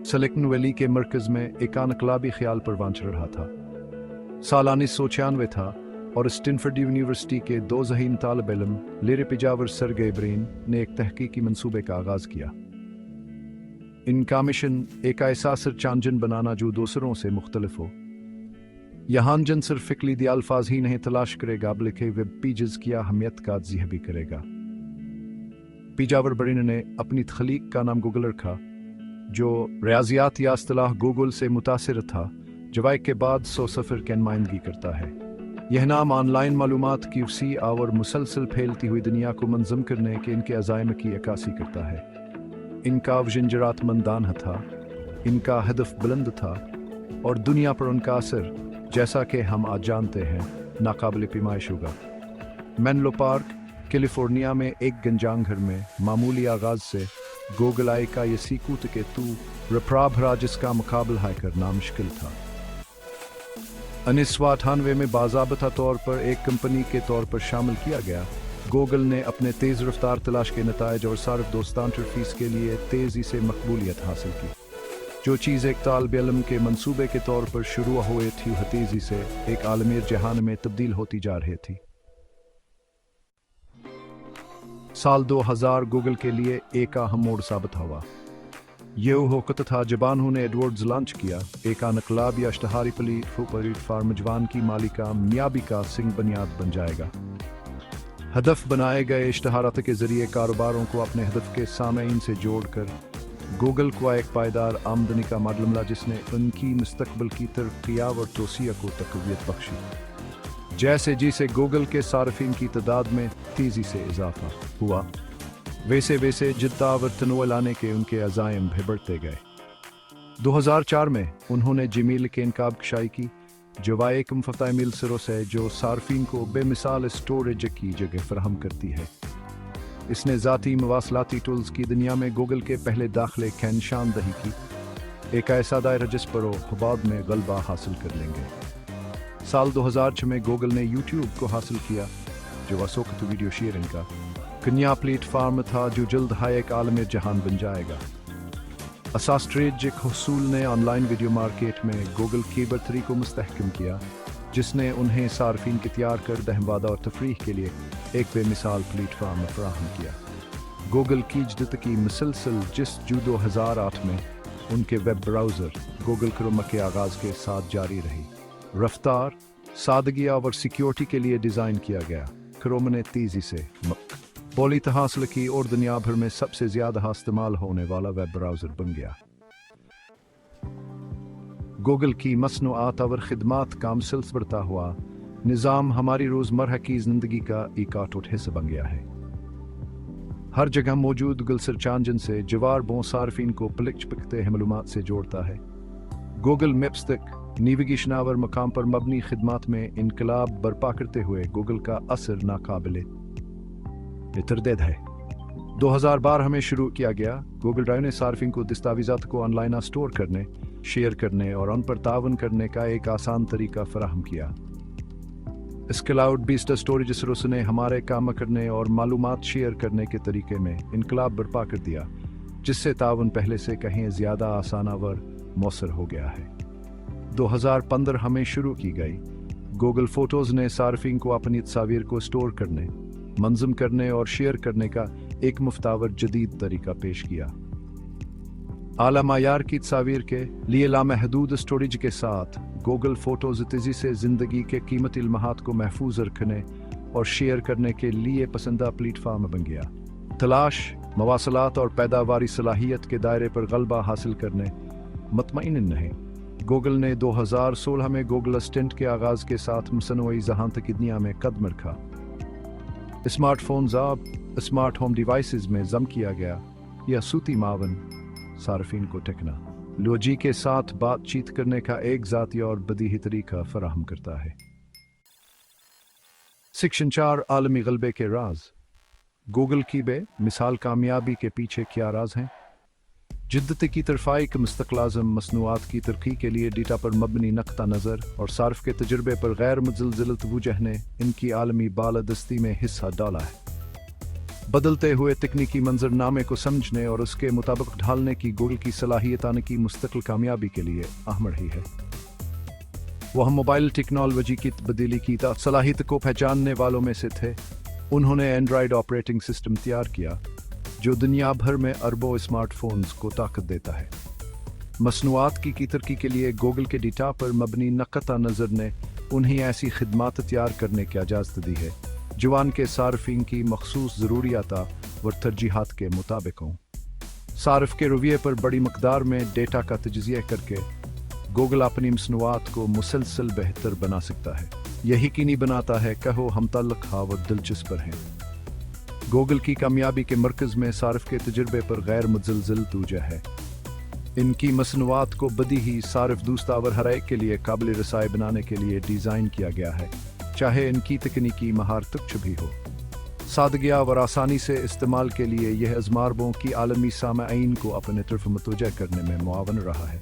Silicon valley के मरकज में एक इनकलाबी ख्याल परवान चढ़ रहा था। साल 1996 था और स्टैनफोर्ड यूनिवर्सिटी के दो ज़हीन तालिब इल्म लेरी पिजावर सरगे ब्रेन ने एक तहकीकी मंसूबे का आगाज़ किया। इनका मिशन एक ऐसा चांजन बनाना जो दूसरों से मुख्तलिफ हो। यहाँ जन सिर्फ इकलीदी अल्फाज ही नहीं तलाश करेगा बल्कि वेब पेजेस की अहमियत का जिक्र भी करेगा। पिजावर ब्रेन ने अपनी तख्लीक का नाम गूगल रखा, जो रियाजियात या इस्तिलाह गूगल से मुतासिर था, जवाब के बाद 100 सफ़र की नुमाइंदगी करता है। यह नाम ऑनलाइन मालूमात की वसी और मुसलसल फैलती हुई दुनिया को मंज़म करने के इनके अज़ाइम की अक्कासी करता है। इनका विजन जरातमंदाना था, इनका हदफ बुलंद था और दुनिया पर उनका असर, जैसा कि हम आज जानते हैं, नाकाबिल पैमाइश होगा। मेनलो पार्क, कैलिफोर्निया में एक गंजांग घर में मामूली आगाज़ से गूगल आई का ये सीकूत के तू रपरा भरा जिसका मुकाबला है करना मुश्किल था। 1998 में बाज़ाबता तौर पर एक कंपनी के तौर पर शामिल किया गया। गूगल ने अपने तेज़ रफ्तार तलाश के नताइज और सार्फ दोस्तान फीस के लिए तेज़ी से मकबूलियत हासिल की। जो चीज़ एक तालिब इल्म के मंसूबे के तौर पर शुरू हुई थी, वह तेज़ी से एक आलमी जहान में तब्दील होती जा रही थी। साल 2000 गूगल के लिए एक अहम मोड़ साबित हुआ। यह वो वक्त था जब उन्होंने एडवर्ड्स लॉन्च किया, एक इनकलाबी इश्तहारी प्लेटफार्म जवान की मालिका मियाबी का सिंह बुनियाद बन जाएगा। हदफ बनाए गए इश्तहारात के जरिए कारोबारों को अपने हदफ के सामईन से जोड़कर गूगल को एक पायदार आमदनी का मॉडल मिला, जिसने उनकी मुस्तकबिल की तरक्कियाँ और तोसिया को तक़वियत बख्शी। जैसे जैसे गूगल के सार्फिन की तादाद में तेज़ी से इजाफा हुआ, वैसे वैसे जिद्दा और तनों लाने के उनके अज़ाइम भी बढ़ते गए। 2004 में उन्होंने जीमेल के इनकाब शाई की, जो एक मुफ्त ईमेल सर्विस है जो सार्फिन को बेमिसाल स्टोरेज की जगह फराहम करती है। इसने ज़ाती मवासलाती टूल्स की दुनिया में गूगल के पहले दाखिले की निशानदही की, एक ऐसा दायरा जिस पर वो बाद में गलबा हासिल कर लेंगे। साल 2006 में गूगल ने यूट्यूब को हासिल किया, जो वसोकत वीडियो शेयरिंग का कन्या प्लेटफार्म था, जो जल्द है एक आलमी जहान बन जाएगा। असास्ट्रेजिक हसूल ने ऑनलाइन वीडियो मार्केट में गूगल की बर्तरी को मुस्तहकम किया, जिसने उन्हें सार्फिन के तैयार कर दहवादा और तफरीह के लिए एक बेमिसाल प्लेटफार्म फराहम किया। गूगल की जदत की मुसलसल जिस जो 2008 में उनके वेब ब्राउज़र गूगल क्रोम के आगाज़ के साथ जारी रही। रफ्तार, सादगी और सिक्योरिटी के लिए डिज़ाइन किया गया, क्रोम ने तेज़ी से मकबूलियत हासिल की और दुनिया भर में सबसे ज़्यादा इस्तेमाल होने वाला वेब ब्राउज़र बन गया। गूगल की मसनूआत और खिदमात का मुसलसल बढ़ता हुआ निज़ाम हमारी रोज़मर्रा की ज़िंदगी का एक अटूट हिस्सा बन गया है। हर जगह मौजूद गूगल सर्च इंजन से जवार बों सार्फिन को पलकते हैं मालूमात से जोड़ता है। गूगल मैप्स तक नेविगेशन और मकाम पर मबनी खिदमात में इनकलाब बर्पा करते हुए गूगल का असर नाकाबिले तरदीद है। 2012 में शुरू किया गया गूगल ड्राइव ने सार्फिन को दस्तावेज़ात को ऑनलाइन स्टोर करने, शेयर करने और उन पर तावन करने का एक आसान तरीका फराहम किया। इस क्लाउड बेस्ड स्टोरेज सर्विस ने हमारे काम करने और मालूमात शेयर करने के तरीके में इनकलाब बर्पा कर दिया, जिससे तावन पहले से कहीं ज़्यादा आसान और मौसर हो गया है। 2015 में शुरू की गई गूगल फोटोज़ ने सार्फिन को अपनी तस्वीर को स्टोर करने, मंज़म करने और शेयर करने का एक मुफ्तावर जदीद तरीका पेश किया। आला मायार की तस्वीर के लिए लामहदूद स्टोरेज के साथ गूगल फोटोज़ तेज़ी से ज़िंदगी के कीमती लम्हात को महफूज रखने और शेयर करने के लिए पसंदा प्लेटफार्म बन गया। तलाश, मवासलात और पैदावारी सलाहियत के दायरे पर गलबा हासिल करने मुतमईन नहीं। गूगल ने 2016 में गूगल असिस्टेंट के आगाज़ के साथ मसनूई ज़हानत की दुनिया में कदम रखा। स्मार्टफोन्स अब स्मार्ट होम डिवाइसेस में जम किया गया, यह सूती मावन सार्फिन को टेक्नोलॉजी के साथ बातचीत करने का एक ज़ाती और बदीही तरीका फराहम करता है। सेक्शन 4 आलमी गलबे के राज। गूगल की मिसाल कामयाबी के पीछे क्या राज हैं? जिद्दत की तरफाई के मुस्तक़िल मसनूआत की तरक्की के लिए डेटा पर मबनी नक्ता नज़र और सार्फ के तजुर्बे पर गैर मुज़लज़ल तवज्जुह ने इनकी आलमी बालादस्ती में हिस्सा डाला है। बदलते हुए तकनीकी मंजरनामे को समझने और उसके मुताबिक ढालने की गूगल की सलाहियत आने की मुस्तकिल कामयाबी के लिए अहम रही है। वह मोबाइल टेक्नोलॉजी की तब्दीली की सलाहियत को पहचानने वालों में से थे। उन्होंने एंड्रॉयड ऑपरेटिंग सिस्टम तैयार किया जो दुनिया भर में अरबों स्मार्टफोन्स को ताकत देता है। मसनूआत की तरक्की के लिए गूगल के डेटा पर मबनी नक़ता नज़र ने उन्हें ऐसी खिदमात तैयार करने की इजाज़त दी है जो उनके सार्फिन की मखसूस ज़रूरियात व तरजीहात के मुताबिक हों। सार्फ के रवैये पर बड़ी मकदार में डेटा का तजिज़िया करके गूगल अपनी मसनूआत को मुसलसल बेहतर बना सकता है। यही यकीनी बनाता है कि हम तल्लक़ व दिलचस्प हैं। गूगल की कामयाबी के मरकज़ में सार्फ के तजुर्बे पर गैर मुतज़लज़ल तवज्जो है। इनकी मसनूआत को बदीही सार्फ दूस्तावर हर एक के लिए काबिल रसाई बनाने के लिए डिज़ाइन किया गया है, चाहे इनकी तकनीकी महारत कुछ भी हो। सादगिया और आसानी से इस्तेमाल के लिए यह अज़मारबों की आलमी सामईन को अपने तरफ मुतवज्जह करने में मुआवन रहा है।